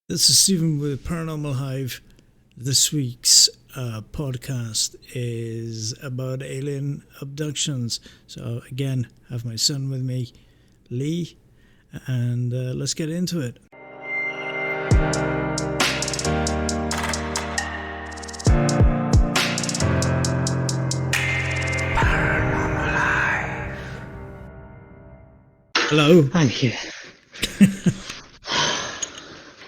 This is Stephen with Paranormal Hive. This week's podcast is about alien abductions. So again, I have my son with me, Lee, and let's get into it. Paranormal Hive. Hello. I'm here.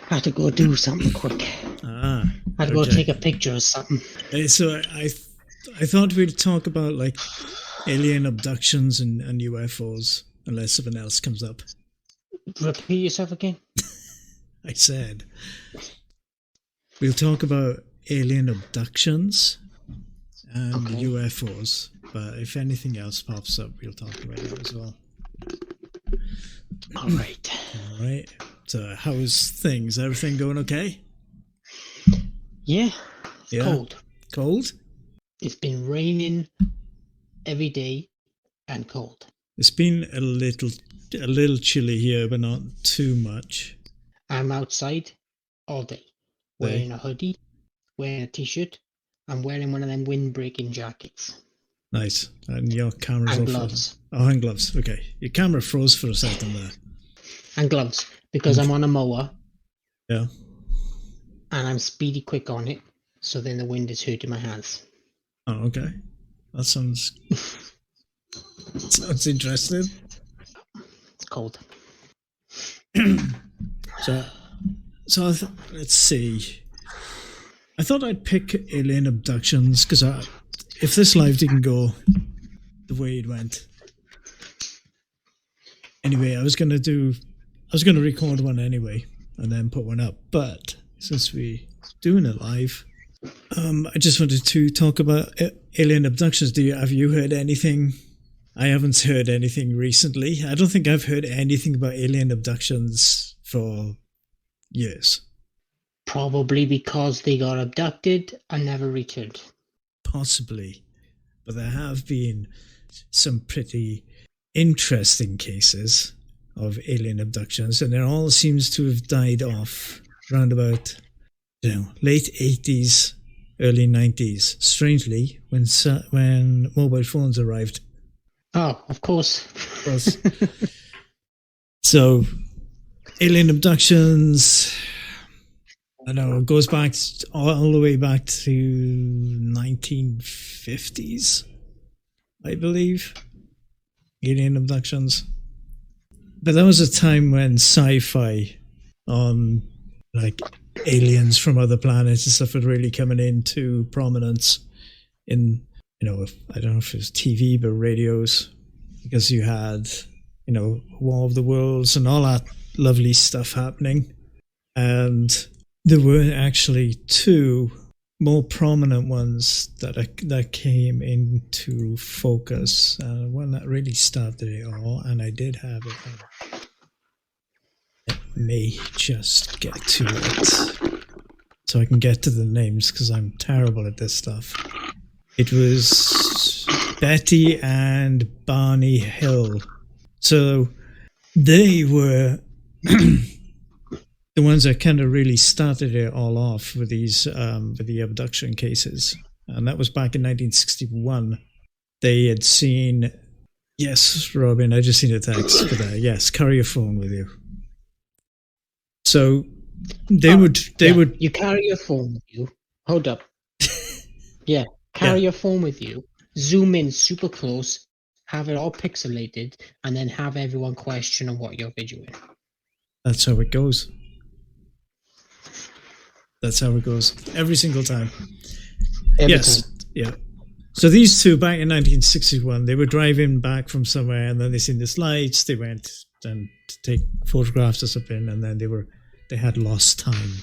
I had to go do something quick. I had to go take a picture of something. So I thought we'd talk about like alien abductions and UFOs, unless something else comes up. Repeat yourself again. I said we'll talk about alien abductions and UFOs, but if anything else pops up, we'll talk about it as well. All right. So how's things? Everything going okay? Yeah. It's cold. Cold? It's been raining every day and cold. It's been a little chilly here, but not too much. I'm outside all day, wearing a hoodie, wearing a t-shirt. I'm wearing one of them wind-breaking jackets. Nice. And your camera's and off. Gloves. And gloves. Okay. Your camera froze for a second there. And gloves, because I'm on a mower. Yeah. And I'm speedy quick on it, so then the wind is hurting my hands. Oh, okay. That sounds interesting. It's cold. So let's see. I thought I'd pick alien abductions because if this live didn't go the way it went. Anyway, I was gonna record one anyway and then put one up, but since we're doing it live, I just wanted to talk about alien abductions. Have you heard anything? I haven't heard anything recently. I don't think I've heard anything about alien abductions for years. Probably because they got abducted and never returned. Possibly. But there have been some pretty interesting cases of alien abductions, and it all seems to have died off around about late 80s, early 90s. Strangely, when mobile phones arrived. Oh, of course. So, alien abductions, I know it goes back all the way back to 1950s, I believe. Alien abductions. But that was a time when sci-fi on like aliens from other planets and stuff was really coming into prominence in, I don't know if it was TV, but radios, because you had, War of the Worlds and all that lovely stuff happening. And there were actually two more prominent ones that came into focus. One that really started it all, and I did have it. Let me just get to it so I can get to the names, because I'm terrible at this stuff. It was Betty and Barney Hill. So they were the ones that kind of really started it all off with these with the abduction cases, and that was back in 1961. They had seen, yes, Robin, I just seen a text for that. Yes, carry your phone with you. So they would. You carry your phone with you. Hold up. Carry your phone with you. Zoom in super close. Have it all pixelated, and then have everyone question on what you're videoing. That's how it goes. That's how it goes every single time. Every time. Yeah. So these two, back in 1961, they were driving back from somewhere, and then they seen these lights. They went and to take photographs or something, and then they had lost time.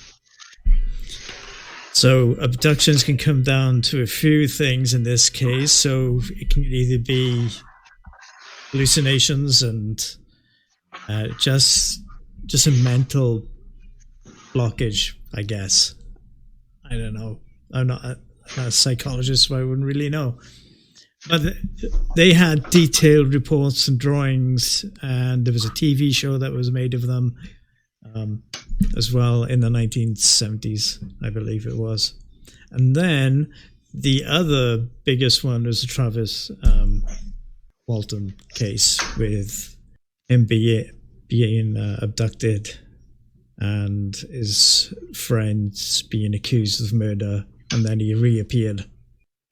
So abductions can come down to a few things in this case. So it can either be hallucinations and just a mental blockage, I guess. I don't know. I'm not a psychologist, so I wouldn't really know. But they had detailed reports and drawings, and there was a TV show that was made of them. as well in the 1970s, I believe it was. And then the other biggest one was the Travis Walton case, with him being abducted and his friends being accused of murder, and then he reappeared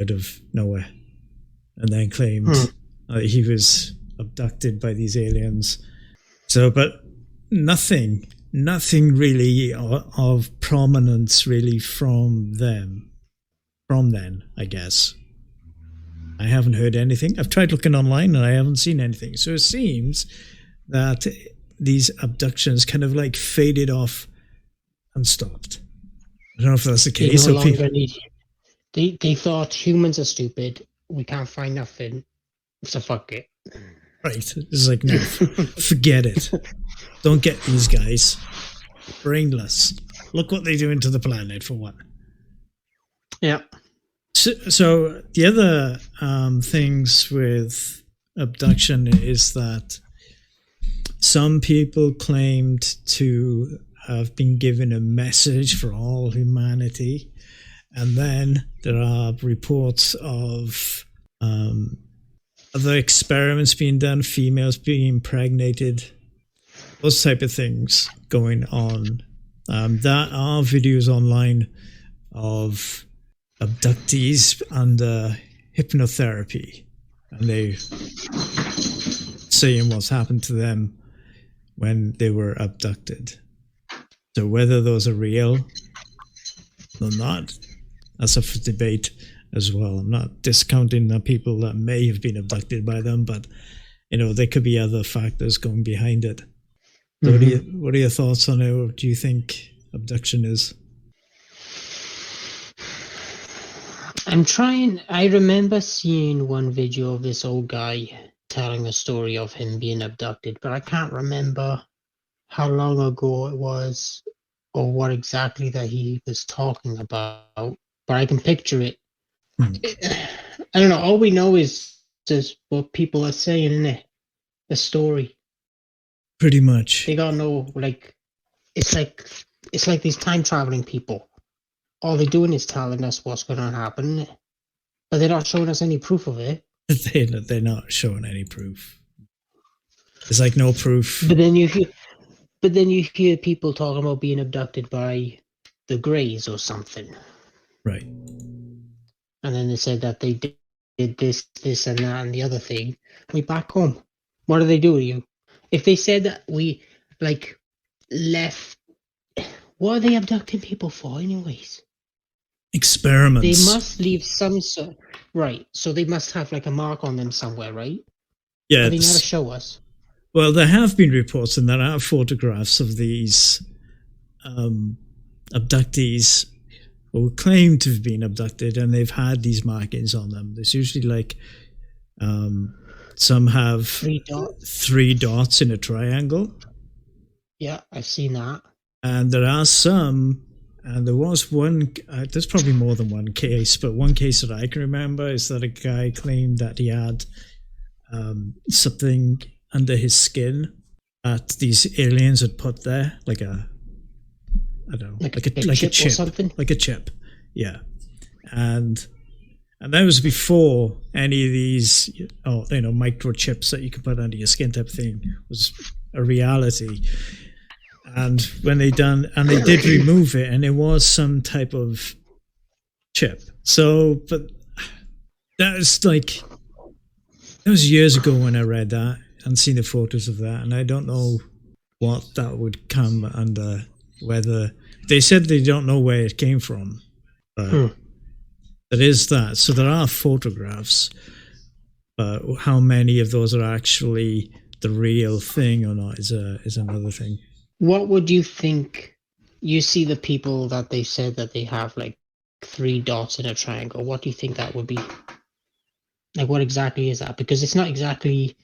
out of nowhere and then claimed that he was abducted by these aliens. So, but nothing really of prominence really from then, I guess. I haven't heard anything. I've tried looking online and I haven't seen anything. So it seems that these abductions kind of like faded off and stopped. I don't know if that's the case. They no longer need. They thought humans are stupid. We can't find nothing, so fuck it. Right. It's like, no, forget it. Don't get these guys. Brainless. Look what they do into the planet, for one. Yeah. So the other things with abduction is that some people claimed to have been given a message for all humanity. And then there are reports of other experiments being done, females being impregnated, those type of things going on. There are videos online of abductees under hypnotherapy, and they saying what's happened to them when they were abducted. So whether those are real or not, that's up for debate as well. I'm not discounting the people that may have been abducted by them, but there could be other factors going behind it. So what are your thoughts on it? What do you think abduction is? I remember seeing one video of this old guy telling a story of him being abducted, but I can't remember how long ago it was or what exactly that he was talking about, but I can picture it. I don't know. All we know is just what people are saying in it. The story. Pretty much. They gotta know, it's like these time traveling people. All they're doing is telling us what's going to happen, but they're not showing us any proof of it. They're not showing any proof. There's like no proof. But then you hear people talking about being abducted by the Greys or something. Right. And then they said that they did this, and that, and the other thing. We back home. What do they do to you? If they said that we left, what are they abducting people for, anyways? Experiments. They must leave some sort. Right. So they must have a mark on them somewhere, right? Yeah. But they never show us. Well, there have been reports and there are photographs of these abductees who claim to have been abducted, and they've had these markings on them. There's usually some have three dots in a triangle. Yeah, I've seen that. And there are some, and there was one, there's probably more than one case, but one case that I can remember is that a guy claimed that he had something under his skin that these aliens had put there, like a chip or something, like a chip, yeah. And that was before any of these, microchips that you could put under your skin type of thing was a reality. And when they did remove it, and it was some type of chip. So, but that was years ago when I read that and seen the photos of that, and I don't know what that would come under. Whether they said they don't know where it came from, but it is that. So there are photographs, but how many of those are actually the real thing or not is another thing. What would you think? You see the people that they said that they have three dots in a triangle. What do you think that would be? What exactly is that? Because it's not exactly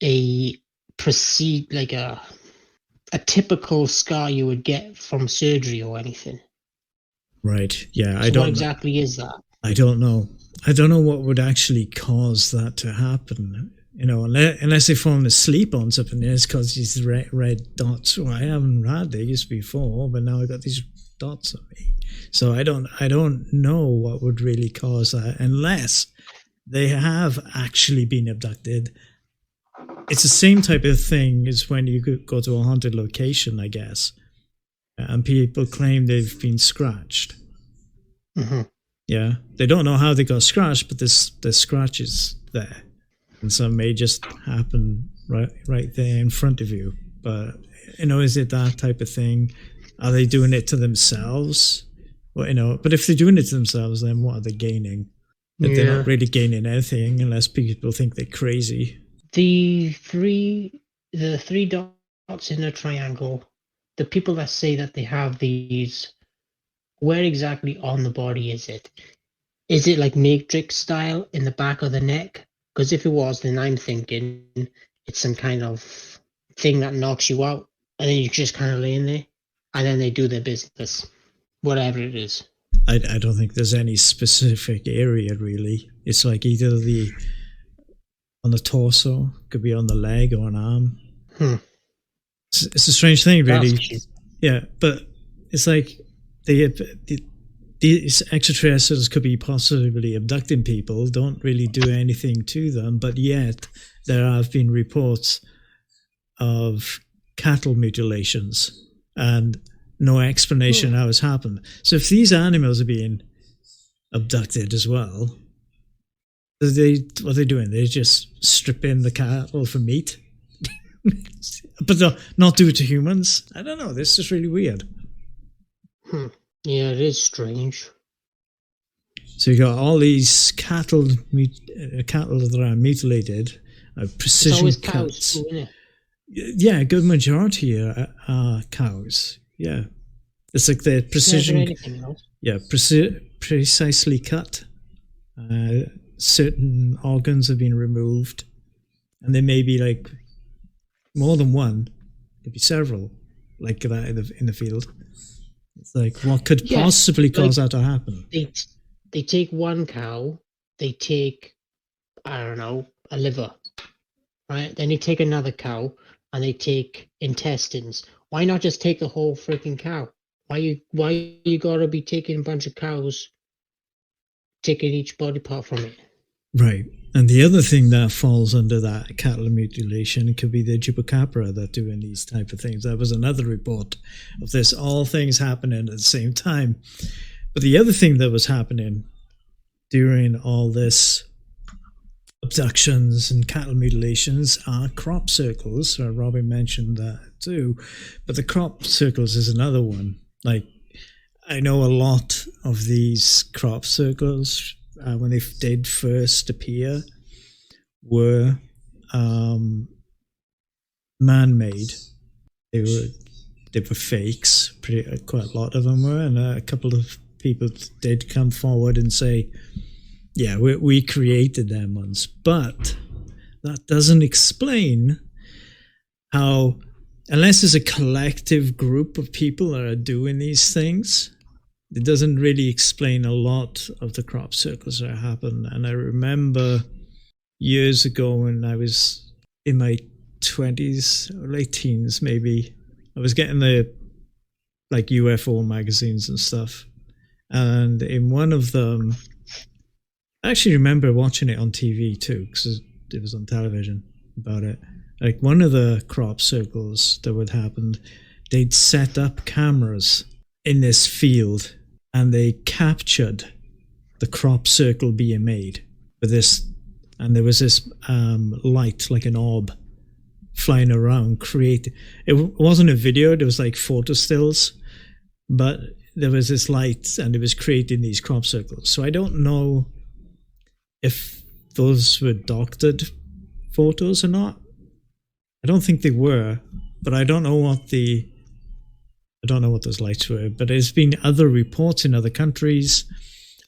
a typical scar you would get from surgery or anything. Right. Yeah. So what exactly is that? I don't know. I don't know what would actually cause that to happen. unless they've fallen asleep on something, it's because these red dots. Well, I haven't had these before, but now I got these dots on me. So I don't know what would really cause that, unless they have actually been abducted. It's the same type of thing as when you go to a haunted location, I guess, and people claim they've been scratched. Mm-hmm. Yeah, they don't know how they got scratched, but the scratch is there. And some may just happen right there in front of you. But, is it that type of thing? Are they doing it to themselves? Well, but if they're doing it to themselves, then what are they gaining? But they're not really gaining anything unless people think they're crazy. The three dots in a triangle, the people that say that they have these, where exactly on the body is it? Is it like Matrix style in the back of the neck? Because if it was, then I'm thinking it's some kind of thing that knocks you out, and then you're just kind of laying there, and then they do their business, whatever it is. I don't think there's any specific area, really. It's like either on the torso, could be on the leg or an arm. It's a strange thing, really. Yeah, but it's like these extraterrestrials could be possibly abducting people, don't really do anything to them, but yet there have been reports of cattle mutilations and no explanation how it's happened. So if these animals are being abducted as well, what are they doing? They're just stripping the cattle for meat? But not do it to humans? I don't know. This is really weird. Yeah, it is strange. So you got all these cattle that are mutilated, precision it's always cuts. Cows too, isn't it? Yeah, a good majority are cows. Yeah, it's like the precision. Anything else? Yeah, precisely cut. Certain organs have been removed, and there may be like more than one. Could be several, like that in the field. It's like, what could possibly cause that to happen? They take one cow, they take, I don't know, a liver, right? Then they take another cow and they take intestines. Why not just take the whole freaking cow? Why you gotta be taking a bunch of cows, taking each body part from it? Right. And the other thing that falls under that cattle mutilation could be the chupacabra that doing these type of things. That was another report of this, all things happening at the same time. But the other thing that was happening during all this abductions and cattle mutilations are crop circles. Robin mentioned that too. But the crop circles is another one. Like, I know a lot of these crop circles, when they did first appear, were man-made. They were fakes. Quite a lot of them were, and a couple of people did come forward and say, "Yeah, we created them once," but that doesn't explain how, unless there's a collective group of people that are doing these things. It doesn't really explain a lot of the crop circles that happen. And I remember years ago when I was in my 20s or late teens, maybe, I was getting the like UFO magazines and stuff. And in one of them, I actually remember watching it on TV too, because it was on television about it. Like one of the crop circles that would happen, they'd set up cameras in this field and they captured the crop circle being made with this, and there was this light, like an orb, flying around. It wasn't a video; it was like photo stills, but there was this light, and it was creating these crop circles. So I don't know if those were doctored photos or not. I don't think they were, but I don't know what those lights were, but there's been other reports in other countries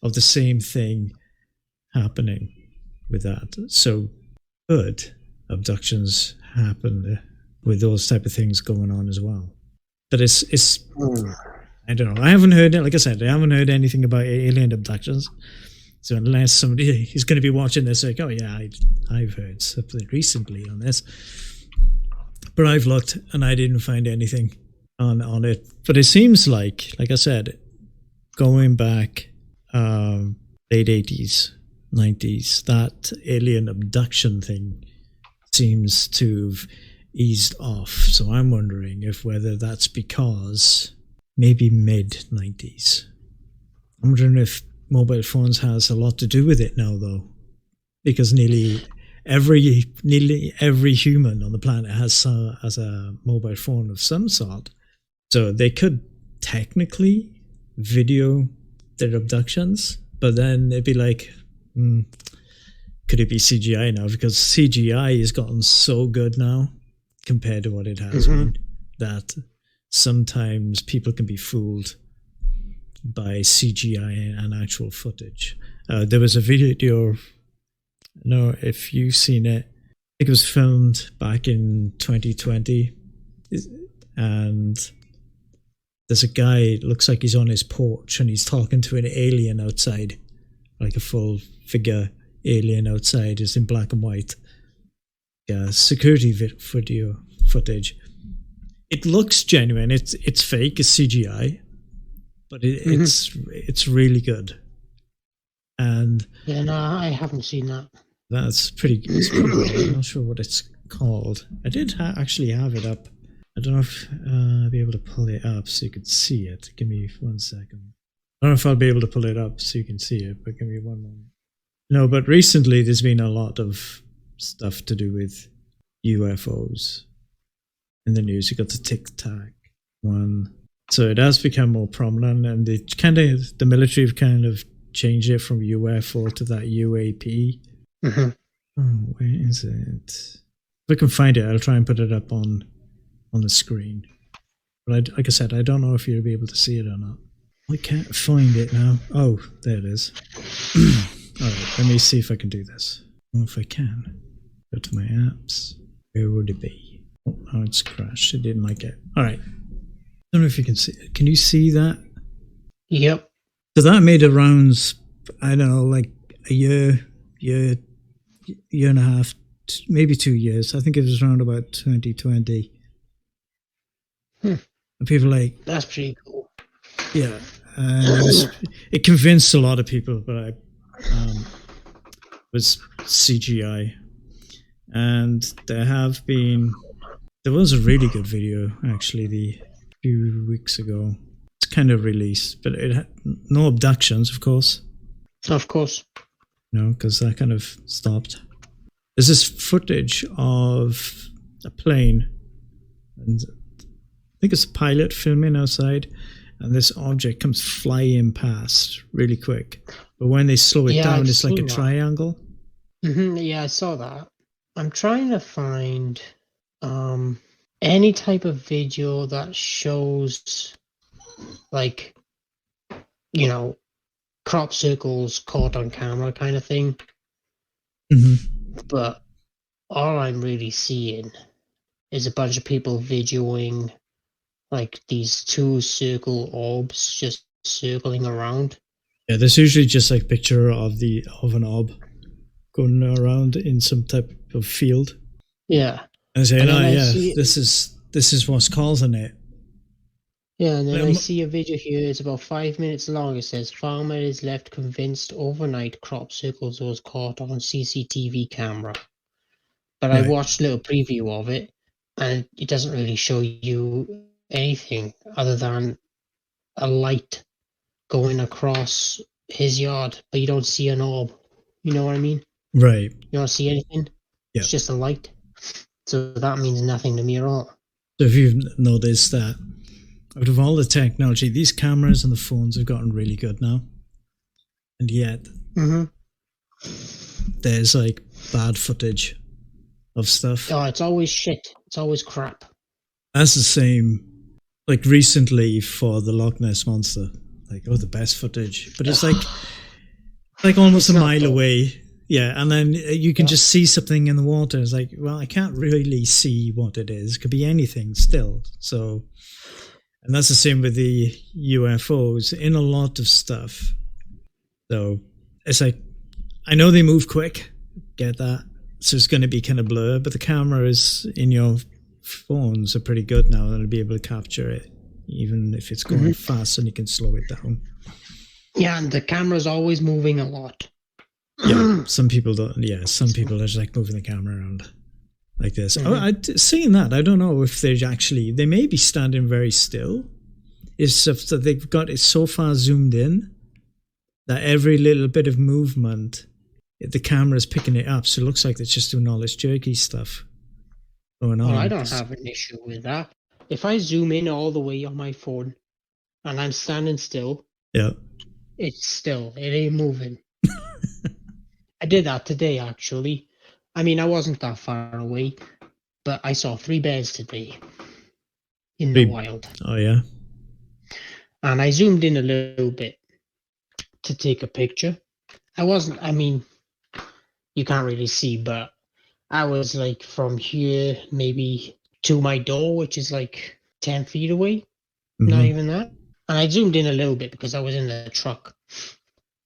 of the same thing happening with that. So could abductions happen with those type of things going on as well? But it's I don't know. I haven't heard it. Like I said, I haven't heard anything about alien abductions. So unless somebody is going to be watching this, like, oh yeah, I've heard something recently on this, but I've looked and I didn't find anything on it. But it seems like I said, going back late 80s, 90s, that alien abduction thing seems to have eased off. So I'm wondering whether that's because maybe mid 90s. I'm wondering if mobile phones has a lot to do with it now, though, because nearly every human on the planet has a mobile phone of some sort. So they could technically video their abductions, but then it'd be like, could it be CGI now? Because CGI has gotten so good now compared to what it has been, that sometimes people can be fooled by CGI and actual footage. There was a video, I don't know if you've seen it, it was filmed back in 2020, and there's a guy, it looks like he's on his porch and he's talking to an alien outside, like a full figure alien outside. It's in black and white. Security footage. It looks genuine. It's fake. It's CGI, but it's really good. And yeah, no, I haven't seen that. That's pretty good. I'm not sure what it's called. I did actually have it up. I don't know if I'll be able to pull it up so you could see it. Give me 1 second. I don't know if I'll be able to pull it up so you can see it, but give me 1 moment. No, but recently there's been a lot of stuff to do with UFOs in the news. You got the Tic Tac one. So it has become more prominent, and the military have kind of changed it from UFO to that UAP. Oh, where is it? If I can find it, I'll try and put it up on the screen. But like I said, I don't know if you'll be able to see it or not. I can't find it now. Oh, there it is. Alright, let me see if I can do this. Oh, if I can. Go to my apps. Where would it be? Oh, now it's crashed. It didn't like it. Alright. I don't know if you can see it. Can you see that? Yep. So that made the rounds, I don't know, like a year and a half, maybe 2 years. I think it was around about 2020. And people like, that's pretty cool. Yeah, and it convinced a lot of people, but it was CGI. And there was a really good video actually a few weeks ago. It's kind of released, but it had no abductions, of course. Of course. No, because that kind of stopped. There's this footage of a plane, and I think it's a pilot filming outside, and this object comes flying past really quick. But when they slow it down, it's like a triangle. Yeah, I saw that. I'm trying to find any type of video that shows, like, crop circles caught on camera kind of thing. But all I'm really seeing is a bunch of people videoing like these two circle orbs just circling around. Yeah, there's usually just like a picture of an orb going around in some type of field. Yeah. And saying, this is what's causing it. Yeah, and then I see a video here, it's about 5 minutes long. It says, farmer is left convinced overnight crop circles was caught on CCTV camera. But I watched a little preview of it, and it doesn't really show you anything other than a light going across his yard, but you don't see an orb. You know what I mean? Right. You don't see anything. Yeah. It's just a light. So that means nothing to me at all. So if you've noticed that out of all the technology, these cameras and the phones have gotten really good now. And yet there's like bad footage of stuff. Oh, it's always shit. It's always crap. That's the same, like recently for the Loch Ness Monster. Like, the best footage. But it's like almost a mile away. Yeah, and then you can just see something in the water. It's like, well, I can't really see what it is. It could be anything still. So, and that's the same with the UFOs in a lot of stuff. So it's like, I know they move quick, get that. So it's going to be kind of blur, but the cameras in your phones are pretty good now. They'll be able to capture it, even if it's going fast, and you can slow it down. Yeah, and the camera's always moving a lot. Yeah, some people don't. Yeah, some people are just like moving the camera around like this. Seeing that, I don't know if they may be standing very still. It's just that they've got it so far zoomed in that every little bit of movement, the camera's picking it up. So it looks like it's just doing all this jerky stuff going on. Well, I don't have an issue with that. If I zoom in all the way on my phone and I'm standing still, yeah, it's still, it ain't moving. I did that today, actually. I mean, I wasn't that far away, but I saw 3 bears today in the wild. Oh, yeah. And I zoomed in a little bit to take a picture. I mean, you can't really see, but I was like from here maybe to my door, which is like 10 feet away. Not even that. And I zoomed in a little bit because I was in the truck.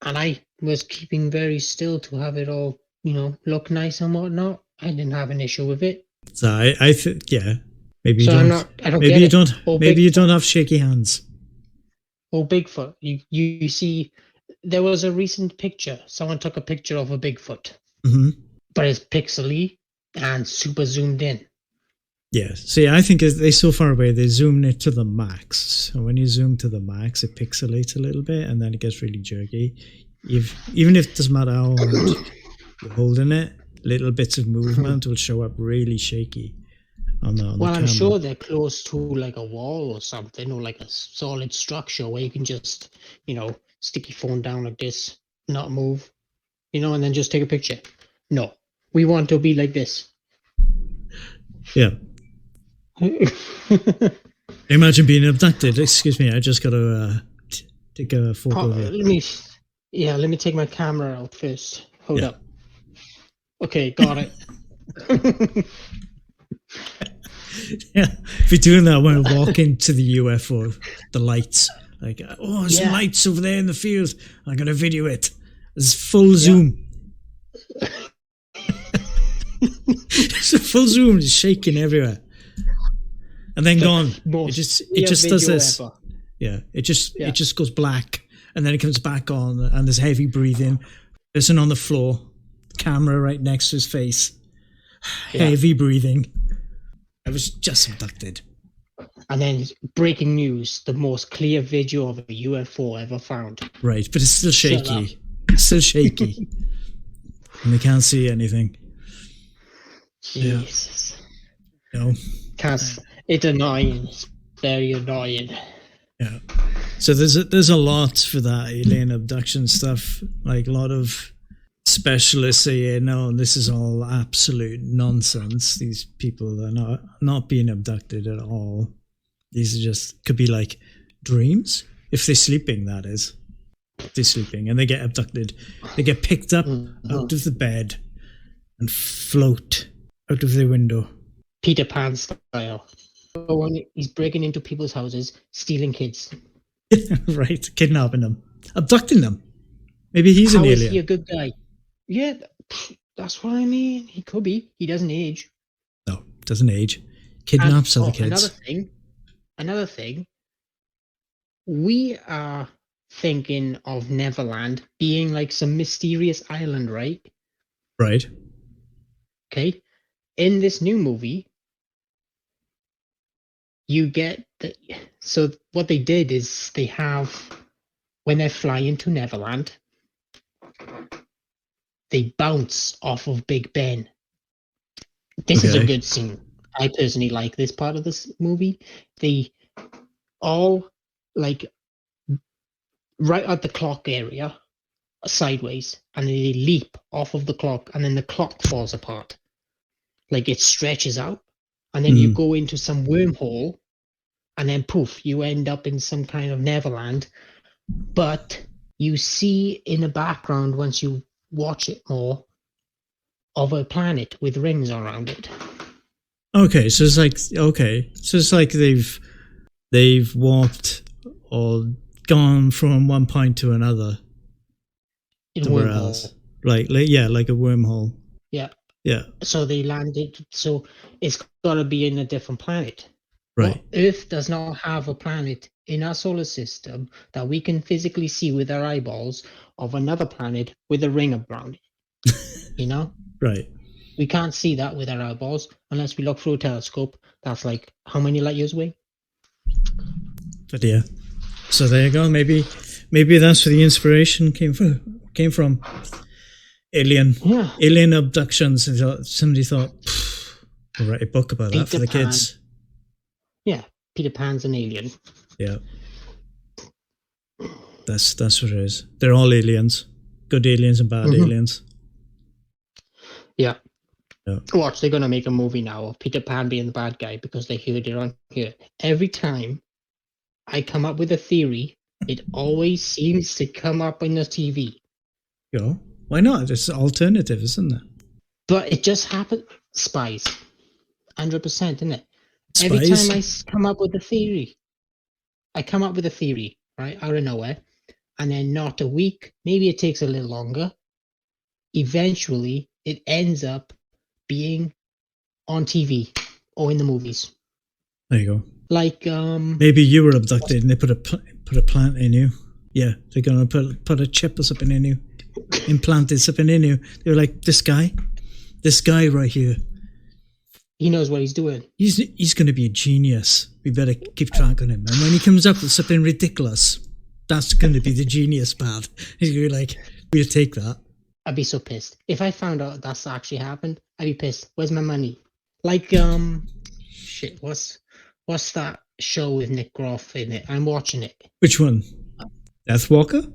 And I was keeping very still to have it all, look nice and whatnot. I didn't have an issue with it. So I think, yeah, maybe so you don't. Maybe you don't. Maybe you don't have shaky hands. Or Bigfoot. You see, there was a recent picture. Someone took a picture of a Bigfoot, but it's pixely and super zoomed in. Yeah. See, I think they're so far away, they zoomed it to the max. So when you zoom to the max, it pixelates a little bit, and then it gets really jerky. Even if it doesn't matter how hard you're holding it, little bits of movement will show up really shaky on the camera. I'm sure they're close to like a wall or something, or like a solid structure where you can just, stick your phone down like this, not move, and then just take a picture. No, we want to be like this. Yeah. Imagine being abducted. Excuse me, I just got to take a photo of it. Let me take my camera out first. Hold up. Okay, got it. Yeah, if you're doing that when I walk into the UFO, the lights, like, oh, there's lights over there in the field. I'm going to video it. It's full zoom. It's a full zoom. It's shaking everywhere. And then gone. It just does this. Ever. Yeah, it just goes black, and then it comes back on, and there's heavy breathing. Person on the floor, camera right next to his face, heavy breathing. I was just abducted. And then breaking news: the most clear video of a UFO ever found. Right, but it's still shaky. It's still shaky, and they can't see anything. Jesus. No. It's annoying. It's very annoying. Yeah. So there's a lot for that alien abduction stuff. Like a lot of specialists say, no, this is all absolute nonsense. These people are not being abducted at all. These are just could be like dreams if they're sleeping. That is, if they're sleeping and they get abducted. They get picked up out of the bed and float out of the window. Peter Pan style. When he's breaking into people's houses, stealing kids. Right, kidnapping them, abducting them. Maybe he's an alien. Is he a good guy? Yeah, that's what I mean. He could be. He doesn't age. No, doesn't age. Kidnaps other kids. Another thing. We are thinking of Neverland being like some mysterious island, right? Right. Okay. In this new movie, you get that. So what they did is they have, when they're flying to Neverland, they bounce off of Big Ben. This is a good scene. I personally like this part of this movie. They all like right at the clock area, sideways, and they leap off of the clock, and then the clock falls apart. Like it stretches out, and then you go into some wormhole, and then poof, you end up in some kind of Neverland. But you see in the background, once you watch it more, of a planet with rings around it. Okay, so it's like they've walked or gone from one point to another. somewhere else. Like a wormhole. Yeah. Yeah. So they landed. So it's got to be in a different planet. Right. Well, Earth does not have a planet in our solar system that we can physically see with our eyeballs of another planet with a ring around it. You know? Right. We can't see that with our eyeballs unless we look through a telescope. That's like how many light years away? But yeah. So there you go. Maybe that's where the inspiration came from. Alien abductions. And somebody thought, we'll write a book about that for the kids. Yeah, Peter Pan's an alien. Yeah. That's what it is. They're all aliens. Good aliens and bad aliens. Yeah. Watch, they're going to make a movie now of Peter Pan being the bad guy because they heard it on here. Every time I come up with a theory, it always seems to come up on the TV. Yeah. Why not? It's alternative, isn't it? But it just happens. Spies. 100%, isn't it? Spies? Every time I come up with a theory, right, out of nowhere, and then not a week, maybe it takes a little longer. Eventually, it ends up being on TV or in the movies. There you go. Like maybe you were abducted and they put a plant in you. Yeah, they're gonna put a chip or something in you, implanted something in you. They were like, this guy right here. He knows what he's doing. He's going to be a genius. We better keep track on him. And when he comes up with something ridiculous, that's going to be the genius part. He's going to be like, we'll take that. I'd be so pissed. If I found out that's actually happened, I'd be pissed. Where's my money? Like, shit, what's that show with Nick Groff in it? I'm watching it. Which one? Deathwalker?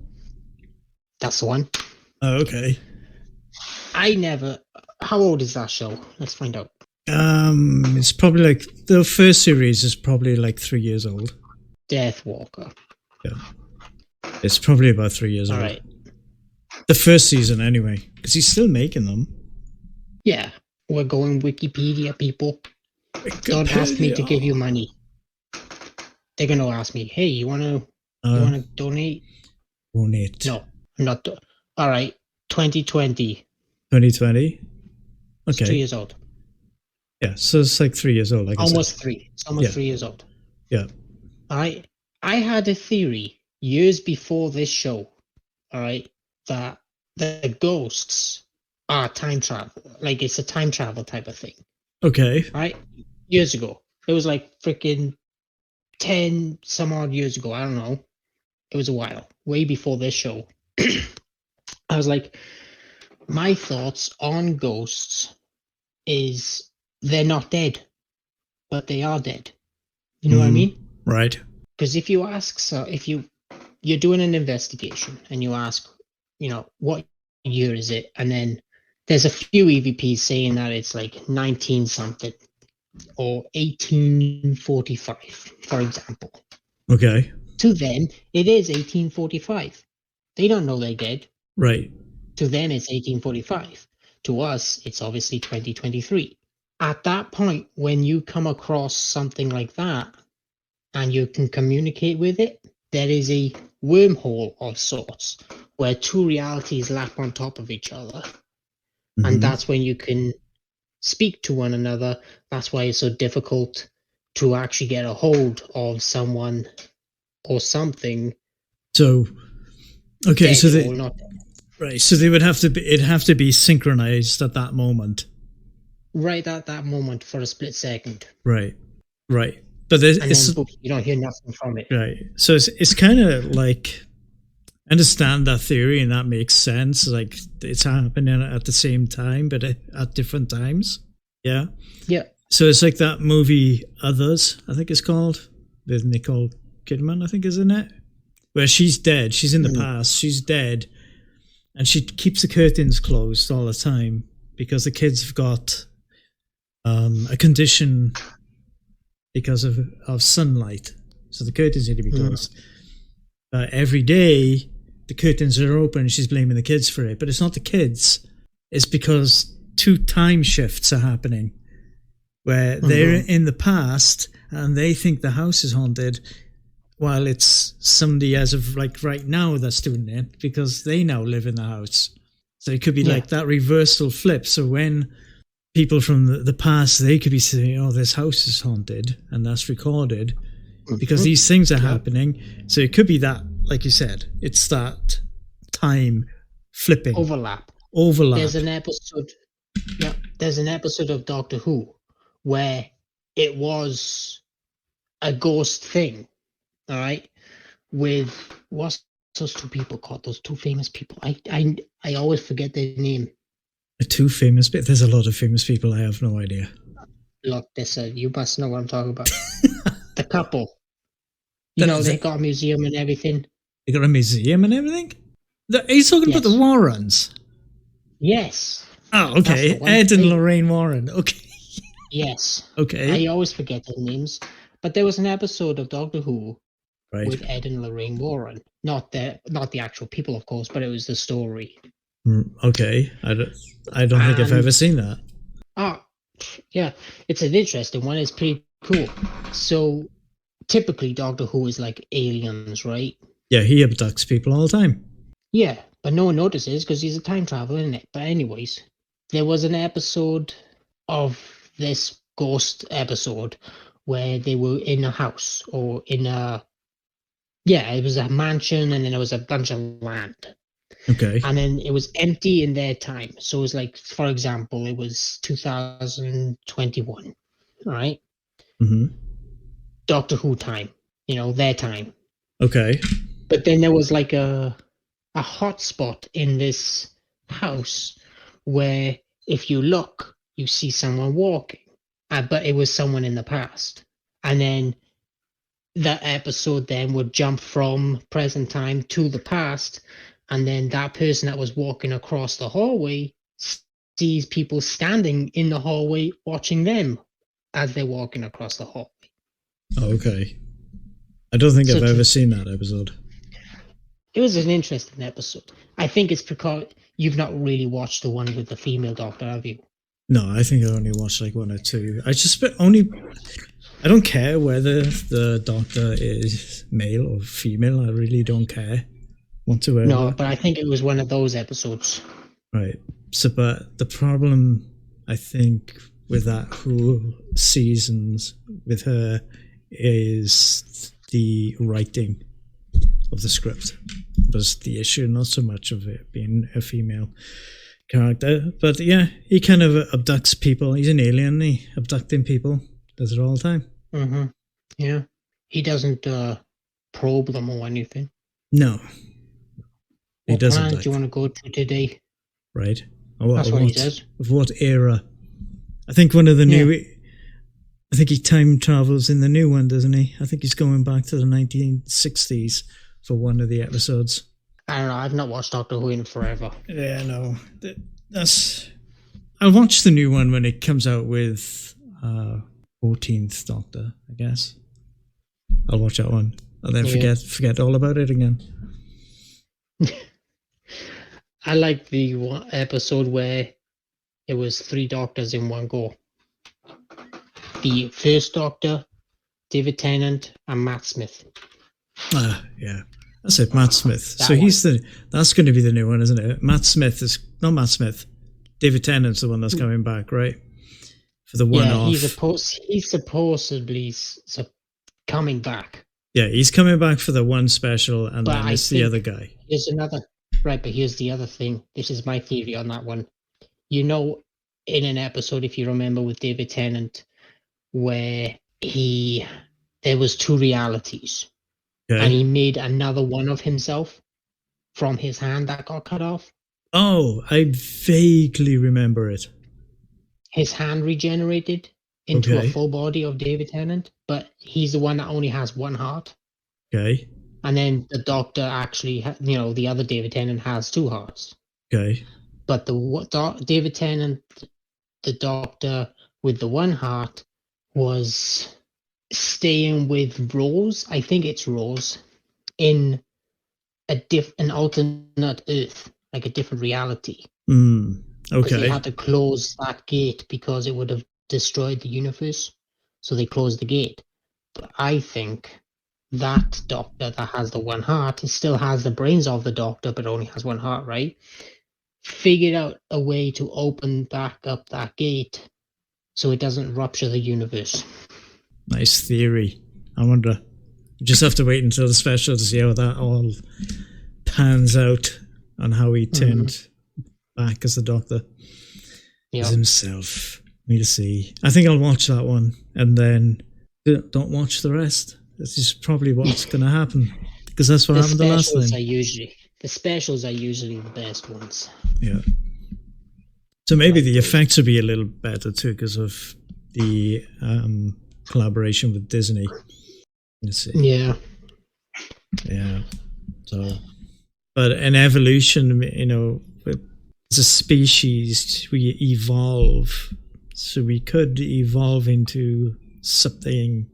That's the one. Oh, okay. How old is that show? Let's find out. It's probably like the first series is probably like 3 years old. Deathwalker. Yeah, it's probably about 3 years old. All right. The first season, anyway, because he's still making them. Yeah, we're going Wikipedia, people. Don't ask me to give you money. They're gonna ask me, "Hey, you wanna donate?" Donate. No, I'm not. All right, 2020. 2020. Okay. It's 2 years old. Yeah, so it's like 3 years old. Like almost 3. It's almost 3 years old. Yeah. All right. I had a theory years before this show. All right, that the ghosts are time travel. Like it's a time travel type of thing. Okay. All right. Years ago, it was like freaking 10 some odd years ago. I don't know. It was a while, way before this show. I was like, my thoughts on ghosts is they're not dead, but they are dead. You know what I mean? Right. Because if you ask, you're doing an investigation and you ask, what year is it? And then there's a few EVPs saying that it's like 19 something or 1845, for example. Okay. To them, it is 1845. They don't know they're dead. Right. To them, it's 1845. To us, it's obviously 2023. At that point, when you come across something like that and you can communicate with it, there is a wormhole of sorts where two realities lap on top of each other. Mm-hmm. And that's when you can speak to one another. That's why it's so difficult to actually get a hold of someone or something. So, okay, so they, not right, so they would have to be, it'd have to be synchronized at that moment. Right at that moment for a split second. Right. But it's, then you don't hear nothing from it. Right. So it's kind of like, I understand that theory and that makes sense. Like it's happening at the same time, but at different times. Yeah. Yeah. So it's like that movie Others, I think it's called, with Nicole Kidman, I think is in it, where she's dead. She's in the past. She's dead, and she keeps the curtains closed all the time because the kids have got a condition because of sunlight. So the curtains need to be closed. Every day, the curtains are open and she's blaming the kids for it. But it's not the kids. It's because 2 time shifts are happening where they're in the past and they think the house is haunted, while it's somebody as of like right now that's doing it because they now live in the house. So it could be like that reversal flip. So when people from the past, they could be saying, oh, this house is haunted, and that's recorded because these things are happening. So it could be that, like you said, it's that time flipping. Overlap. There's an episode of Doctor Who where it was a ghost thing, all right, with what's those two people called? Those two famous people. I always forget their name. The two famous, but there's a lot of famous people. I have no idea. Look, you must know what I'm talking about. The couple. You know, they got a museum and everything. They got a museum and everything? Are you talking about the Warrens? Yes. Oh, okay. Ed and Lorraine Warren. Okay. Yes. Okay. I always forget their names. But there was an episode of Doctor Who with Ed and Lorraine Warren. Not the actual people, of course, but it was the story. Okay. I don't think I've ever seen that. Oh, yeah. It's an interesting one. It's pretty cool. So typically Doctor Who is like aliens, right? Yeah, he abducts people all the time. Yeah, but no one notices because he's a time traveler, isn't it? But anyways, there was an episode of this ghost episode where they were in a house or in a... Yeah, it was a mansion and then there was a bunch of land. Okay. And then it was empty in their time. So it was like, for example, it was 2021, right? Mm-hmm. Doctor Who time, their time. Okay. But then there was like a hot spot in this house where if you look, you see someone walking, but it was someone in the past. And then that episode then would jump from present time to the past, and then that person that was walking across the hallway sees people standing in the hallway watching them as they're walking across the hallway. Okay. I don't think I've ever seen that episode. It was an interesting episode. I think it's because you've not really watched the one with the female doctor, have you? No, I think I only watched like one or two. I don't care whether the doctor is male or female. I really don't care whatsoever. No, but I think it was one of those episodes. Right. So, but the problem, I think, with that Who seasons with her is the writing of the script was the issue, not so much of it being a female character. But yeah, he kind of abducts people. He's an alien. He abducting people. Does it all the time. Mm-hmm. Yeah. He doesn't probe them or anything. No. He doesn't. What planet do you want to go to today? Right. That's what he says. Of what era? I think one of the new... I think he time travels in the new one, doesn't he? I think he's going back to the 1960s for one of the episodes. I don't know. I've not watched Doctor Who in forever. Yeah, no. I'll watch the new one when it comes out with 14th Doctor, I guess. I'll watch that one. And then forget all about it again. I like the one episode where it was 3 doctors in one go. The first Doctor, David Tennant, and Matt Smith. Yeah. That's it, Matt Smith. So that's going to be the new one, isn't it? Matt Smith is not Matt Smith. David Tennant's the one that's coming back, right? For the one-off. He's supposedly coming back. Yeah, he's coming back for the one special, and then it's the other guy. There's another. Right, but here's the other thing. This is my theory on that one. In an episode, if you remember, with David Tennant, where there was 2 realities. Okay. And he made another one of himself from his hand that got cut off. Oh, I vaguely remember it. His hand regenerated into a full body of David Tennant, but he's the one that only has one heart. Okay. And then the Doctor actually, the other David Tennant has 2 hearts. Okay. But David Tennant, the Doctor with the one heart, was staying with Rose. I think it's Rose in an alternate Earth, like a different reality. Okay. They had to close that gate because it would have destroyed the universe, so they closed the gate. But I think that doctor that has the one heart, it still has the brains of the doctor, but only has one heart, right? Figured out a way to open back up that gate so it doesn't rupture the universe. Nice theory. I wonder. We just have to wait until the special to see how that all pans out and how he turned back as the doctor. Yeah. As himself. We'll see. I think I'll watch that one and then don't watch the rest. This is probably what's going to happen because that's what happened the last time. The specials are usually the best ones. Yeah. So maybe the effects will be a little better too because of the collaboration with Disney. Let's see. Yeah. Yeah. So, but in evolution, you know, as a species, we evolve. So we could evolve into something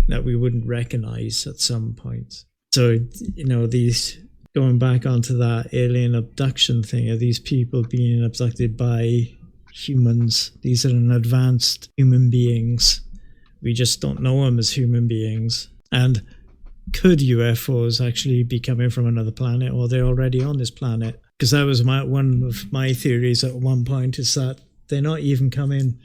that we wouldn't recognize at some point. So, you know, these going back onto that alien abduction thing, are these people being abducted by humans? These are an advanced human beings. We just don't know them as human beings. And could UFOs actually be coming from another planet, or they're already on this planet? Because that was one of my theories at one point, is that they're not even coming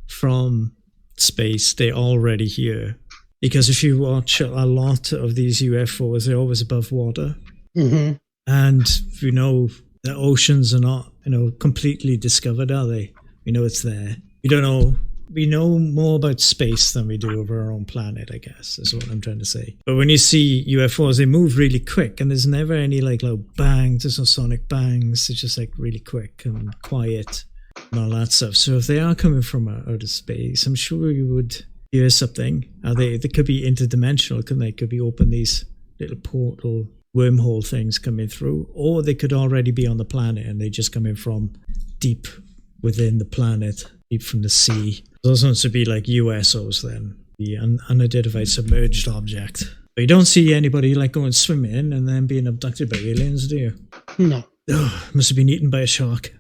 from space, they're already here. Because if you watch a lot of these UFOs, they're always above water. Mm-hmm. And you know, the oceans are not, you know, completely discovered, are they? We know it's there. We don't know. We know more about space than we do of our own planet, I guess, is what I'm trying to say. But when you see UFOs, they move really quick, and there's never any like loud bangs, there's no sonic bangs, it's just like really quick and quiet and all that stuff. So if they are coming from outer space, I'm sure you would hear something. They could be interdimensional, couldn't they? Could be open these little portal wormhole things coming through, or they could already be on the planet and they just come in from deep within the planet, deep from the sea. Those ones would be like USOs then, the unidentified submerged object. But you don't see anybody like going swimming and then being abducted by aliens, do you? No. Oh, must have been eaten by a shark.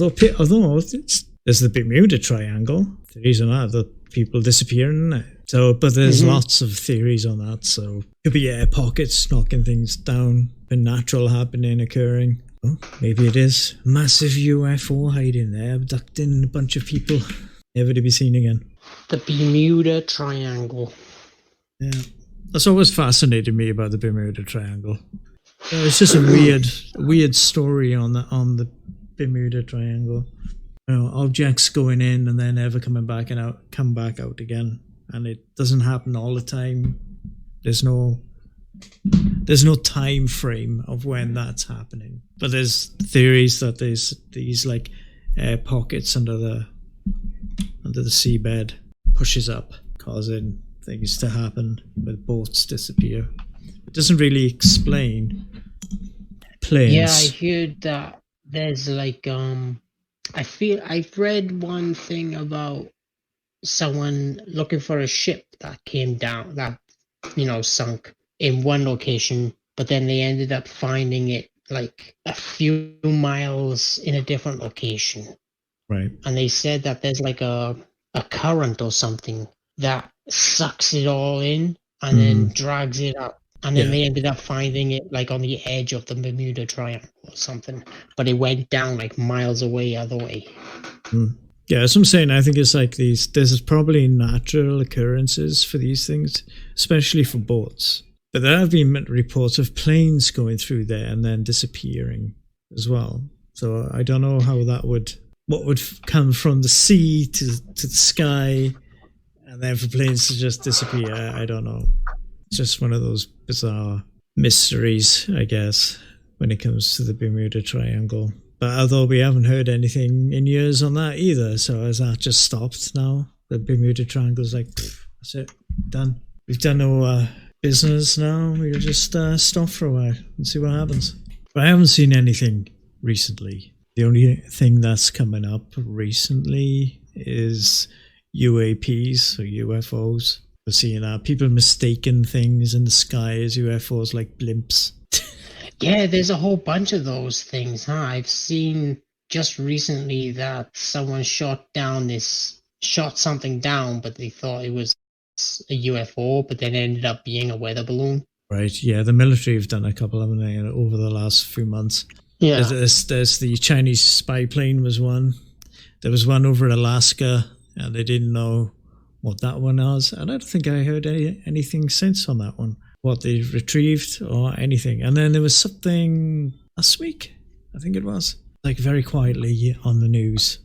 Although there's the Bermuda Triangle. Theories on that, that people disappearing. So, but there's lots of theories on that. So, could be air pockets knocking things down, a natural happening occurring. Oh, maybe it is massive UFO hiding there, abducting a bunch of people, never to be seen again. The Bermuda Triangle. Yeah, that's always fascinated me about the Bermuda Triangle. It's just a weird story on the Bermuda Triangle. You know, objects going in and then never coming back and out, come back out again, and it doesn't happen all the time. There's no time frame of when that's happening, but there's theories that there's these like air pockets under the seabed pushes up, causing things to happen, with boats disappear. It doesn't really explain planes. Yeah, I heard that there's like I've read one thing about someone looking for a ship that came down, that, you know, sunk in one location, but then they ended up finding it like a few miles in a different location. Right. And they said that there's like a current or something that sucks it all in and then drags it up. And then they ended up finding it like on the edge of the Bermuda Triangle or something. But it went down like miles away other way. Yeah, that's what I'm saying. I think it's like there's probably natural occurrences for these things, especially for boats. But there have been reports of planes going through there and then disappearing as well. So I don't know how what would come from the sea to the sky, and then for planes to just disappear. I don't know. It's just one of those bizarre mysteries, I guess, when it comes to the Bermuda Triangle. But although we haven't heard anything in years on that either, so has that just stopped now? The Bermuda Triangle's like, that's it, done. We've done no business now. We'll just stop for a while and see what happens. But I haven't seen anything recently. The only thing that's coming up recently is UAPs or UFOs. We're seeing people mistaking things in the sky as UFOs, like blimps. Yeah, there's a whole bunch of those things, huh? I've seen just recently that someone shot something down, but they thought it was a UFO, but then it ended up being a weather balloon. Right. Yeah, the military have done a couple, haven't they, over the last few months? Yeah. There's the Chinese spy plane was one. There was one over Alaska, and they didn't know what that one was. And I don't think I heard anything since on that one, what they retrieved or anything. And then there was something last week, I think it was, like very quietly on the news.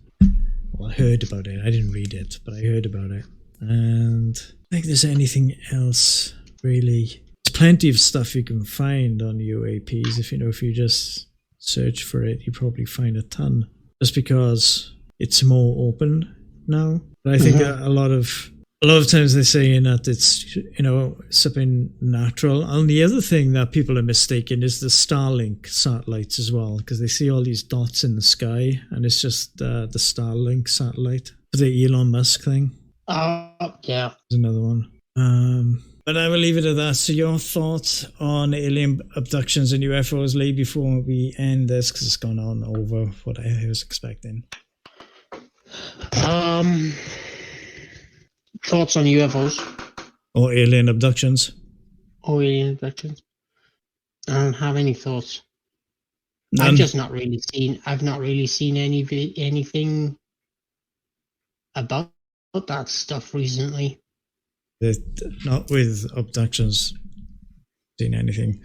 Well, I heard about it. I didn't read it, but I heard about it. And I think there's anything else really. There's plenty of stuff you can find on UAPs. If you just search for it, you probably find a ton. Just because it's more open now. But I think a lot of times they're saying that it's something natural. And the other thing that people are mistaken is the Starlink satellites as well, because they see all these dots in the sky, and it's just the Starlink satellite, the Elon Musk thing. Yeah. There's another one. But I will leave it at that. So your thoughts on alien abductions and UFOs, Lee, before we end this, because it's gone on over what I was expecting. Thoughts on UFOs or alien abductions? Or alien abductions? I don't have any thoughts. None? I've not really seen anything about that stuff recently. Not with abductions. Seen anything?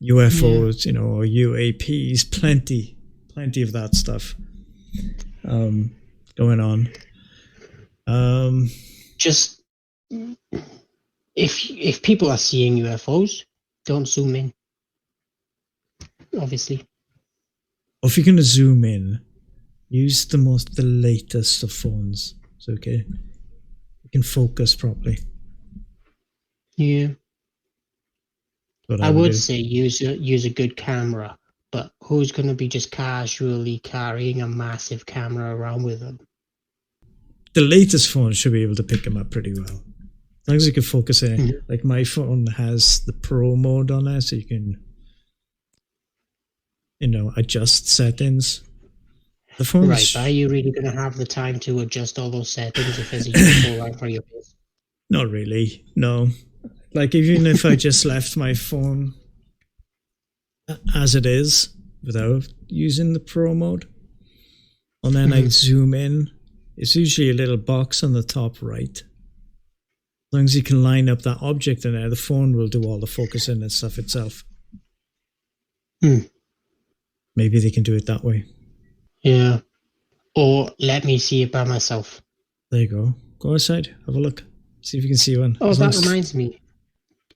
UFOs, or UAPs, plenty of that stuff going on. Just if people are seeing UFOs, don't zoom in. Obviously. Or if you're going to zoom in, use the latest of phones. It's okay. You can focus properly. Yeah. What I would say use a good camera, but who's going to be just casually carrying a massive camera around with them? The latest phone should be able to pick them up pretty well. As long as you can focus in. Mm-hmm. Like my phone has the Pro mode on it, so you can, adjust settings. The phone's... Right, but are you really going to have the time to adjust all those settings if there's a UFO right for your face? Not really, no. Like, even if I just left my phone as it is, without using the Pro mode, and then I zoom in, it's usually a little box on the top right. As long as you can line up that object in there, the phone will do all the focusing and stuff itself. Maybe they can do it that way. Yeah. Or let me see it by myself. There you go. Go outside, have a look. See if you can see one. Oh, that reminds me.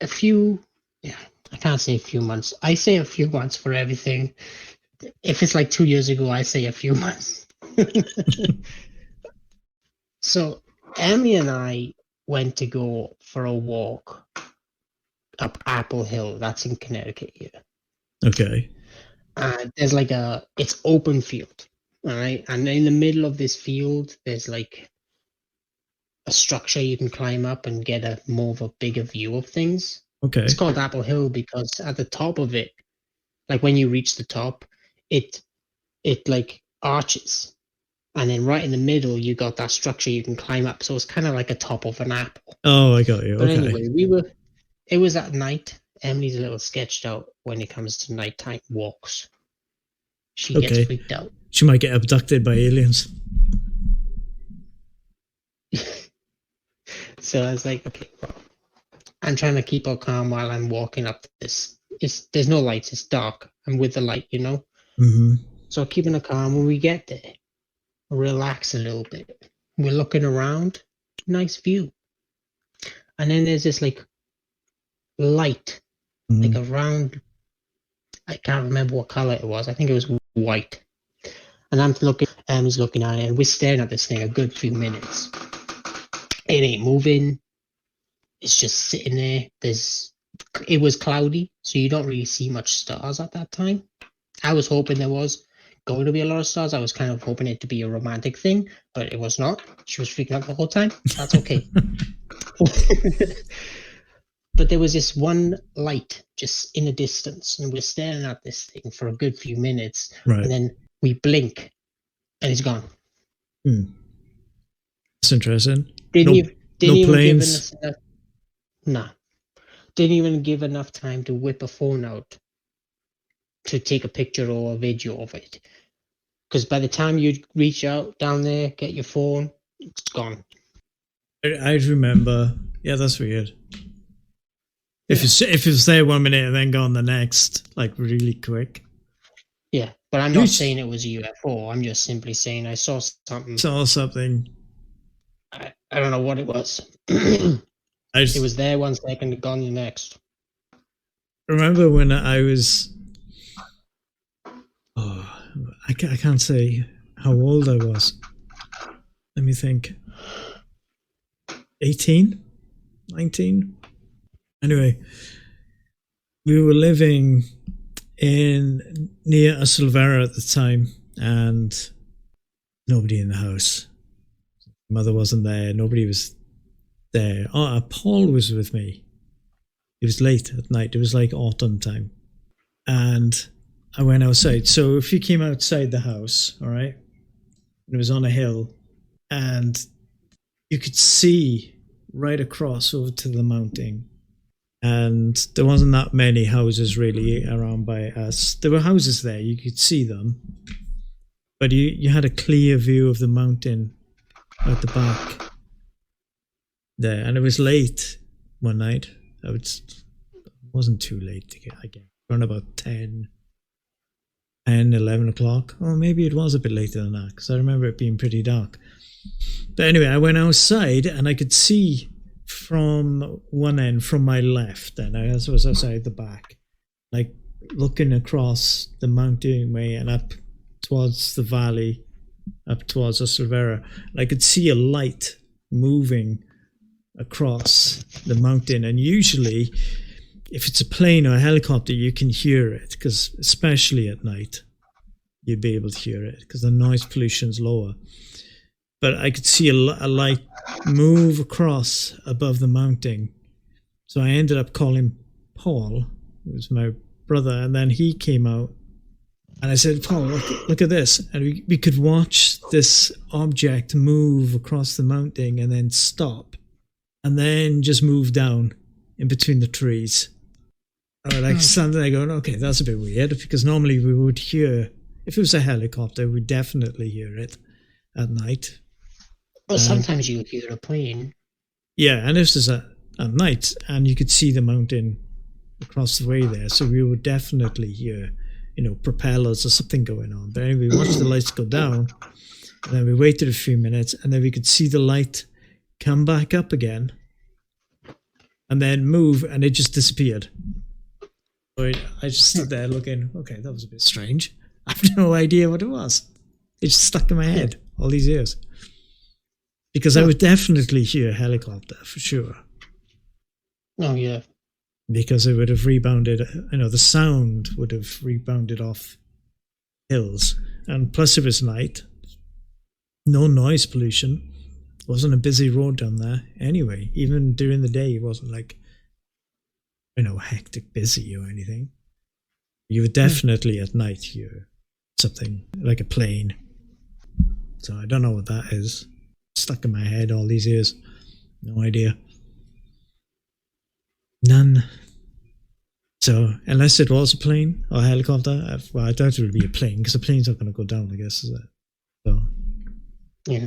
I can't say a few months. I say a few months for everything. If it's like 2 years ago, I say a few months. So, Emily and I went to go for a walk up Apple Hill. That's in Connecticut here. Okay. There's it's open field, all right? And in the middle of this field, there's like a structure you can climb up and get a more of a bigger view of things. Okay. It's called Apple Hill because at the top of it, like when you reach the top, it like arches. And then right in the middle, you got that structure you can climb up. So it's kind of like a top of an apple. Oh, I got you. But okay. Anyway, it was at night. Emily's a little sketched out when it comes to nighttime walks. She gets freaked out. She might get abducted by aliens. So I was like, okay, well, I'm trying to keep her calm while I'm walking up this. There's no lights. It's dark. I'm with the light, Mm-hmm. So keeping her calm. When we get there, relax a little bit. We're looking around. Nice view. And then there's this like light, like a round. I can't remember what color it was. I think it was white. And I'm looking. Em's looking at it, and we're staring at this thing a good few minutes. It ain't moving. It's just sitting there. It was cloudy, so you don't really see much stars at that time. I was hoping there was going to be a lot of stars. I was kind of hoping it to be a romantic thing, but it was not. She was freaking out the whole time. That's okay. But there was this one light just in the distance, and we're staring at this thing for a good few minutes. Right. And then we blink, and it's gone. That's interesting. Didn't No even give planes. us enough. Nah. Didn't even give enough time to whip a phone out to take a picture or a video of it. Because by the time you reach out down there, get your phone, it's gone. I remember. Yeah, that's weird. If it's there 1 minute and then gone the next, like really quick. Yeah, but I'm not saying it was a UFO. I'm just simply saying I saw something. Saw something. I don't know what it was. It was there 1 second, gone the next. Remember when I was... Oh, I can't say how old I was. Let me think. 18? 19? Anyway, we were living near a Silvera at the time, and nobody in the house. Mother wasn't there. Nobody was there. Oh, Paul was with me. It was late at night. It was like autumn time, and I went outside. So if you came outside the house, all right, and it was on a hill, and you could see right across over to the mountain. And there wasn't that many houses really around by us. There were houses there, you could see them. But you had a clear view of the mountain at the back there. And it was late one night. It wasn't too late to get, I guess. Around about 10, 11 o'clock. Or maybe it was a bit later than that, because I remember it being pretty dark. But anyway, I went outside and I could see from one end, from my left, and I was outside the back, like looking across the mountain way and up towards the valley, up towards the Silvera. I could see a light moving across the mountain, and usually if it's a plane or a helicopter you can hear it, because especially at night you'd be able to hear it because the noise pollution's lower. But I could see a light move across above the mountain. So I ended up calling Paul, who was my brother, and then he came out. And I said, Paul, look at this. And we could watch this object move across the mountain and then stop. And then just move down in between the trees. I was like standing there going, okay, that's a bit weird. Because normally we would hear, if it was a helicopter, we'd definitely hear it at night. Well, sometimes you hear a plane. Yeah, and this is at night, and you could see the mountain across the way there, so we would definitely hear, propellers or something going on. But anyway, we watched the lights go down, and then we waited a few minutes, and then we could see the light come back up again, and then move, and it just disappeared. So I just stood there looking, okay, that was a bit strange. I have no idea what it was. It just stuck in my head all these years. Because I would definitely hear a helicopter, for sure. Oh, yeah. Because it would have rebounded, the sound would have rebounded off hills. And plus it was night. No noise pollution. It wasn't a busy road down there. Anyway, even during the day, it wasn't like, hectic busy or anything. You would definitely at night hear something like a plane. So I don't know what that is. Stuck in my head all these years. No idea. None. So, unless it was a plane or a helicopter, I doubt it would be a plane, because a plane's not going to go down, I guess, is it? So, yeah.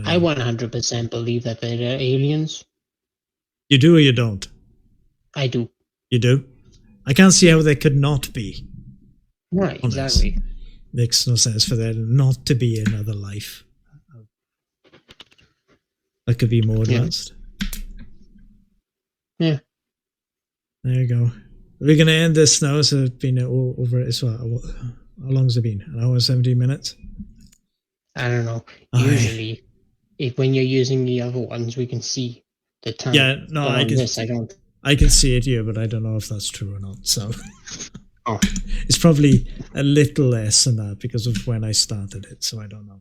I 100% believe that they're aliens. You do or you don't? I do. You do? I can't see how they could not be. Right, exactly. Makes no sense for there not to be another life. That could be more advanced. Yeah. There you go. We're going to end this now. So it's been over. How long has it been? An hour and 17 minutes? I don't know. Usually, when you're using the other ones, we can see the time. Yeah, no, I don't. I can see it here, but I don't know if that's true or not. So Oh. It's probably a little less than that because of when I started it. So I don't know.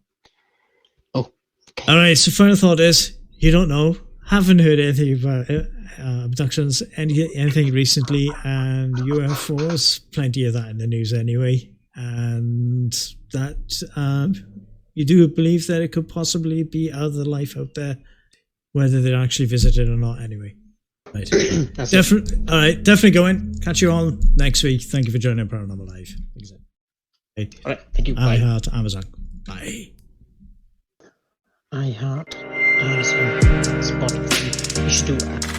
Oh. Okay. All right. So final thought is, you don't know, haven't heard anything about abductions, anything recently, and UFOs, plenty of that in the news anyway. And that you do believe that it could possibly be other life out there whether they actually visited or not. Anyway, right. That's it. All right, definitely going. Catch you all next week. Thank you for joining Paranormal Live. Okay. All right, thank you. Bye. iHeart, Amazon. Bye. iHeart, Amazon, Spotify. You should do that.